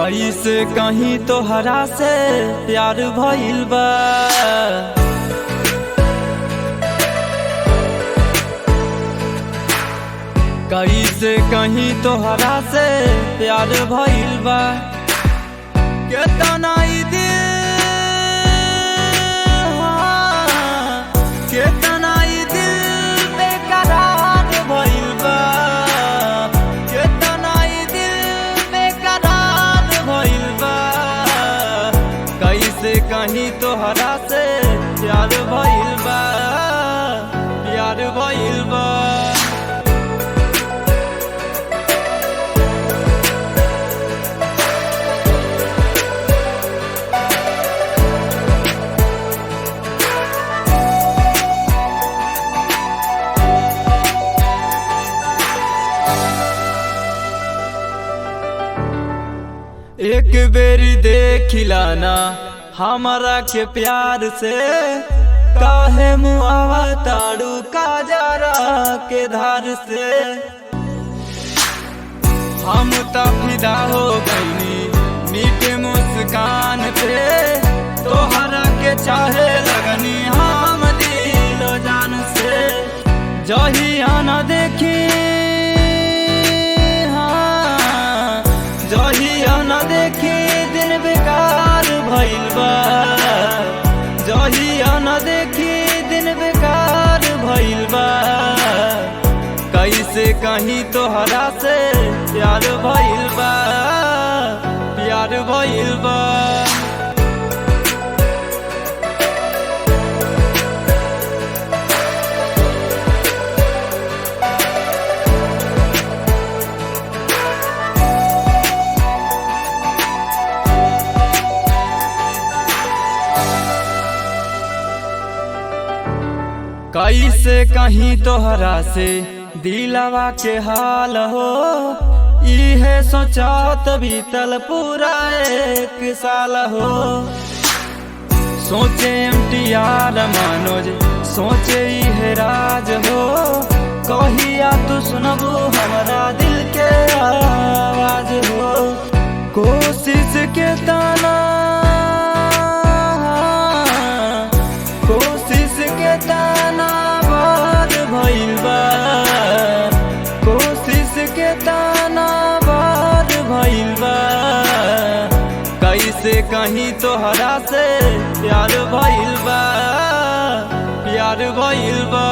कैसे कहीं तोहरा से प्यार भइल बा। कैसे कहीं तोहरा से प्यार भइल बा। केतना ई दिल, केतना ई दिल बेकरार भइल बा। केतना ई दिल बेकरार भइल बा। कैसे कहीं तोहरा से प्यार भइल बा, प्यार भइल बा। एक बेरी देखिलाना हमारा के प्यार से, काहे मुआवा ताड़ू काजरा के धार से। हम तो फिदा हो गईनी मीठे मुस्कान पे, तोहरा के चाहे लगनी हम दिलो जान से। जहिया न देखी, जहिया न देखी दिन बेकार भइल बा। जहिया न देखी दिन बेकार भइल बा। कैसे कहीं तोहरा से प्यार भइल बा, प्यार भइल बा। कैसे कहीं तोहरा से दिलवा के हाल हो। इहे सोचत बीतल पूरा एक साल हो। सोचे MTR मनोज, सोचे इहे राज हो। कहिया तू सुनबू हमारा दिल के आवाज हो। कोशिश के ताना, कोशिश के ताना बार भइल बा। कोशिश के ताना बार भइल बा। कैसे कहीं तोहरा से प्यार भइल बा, प्यार भइल बा।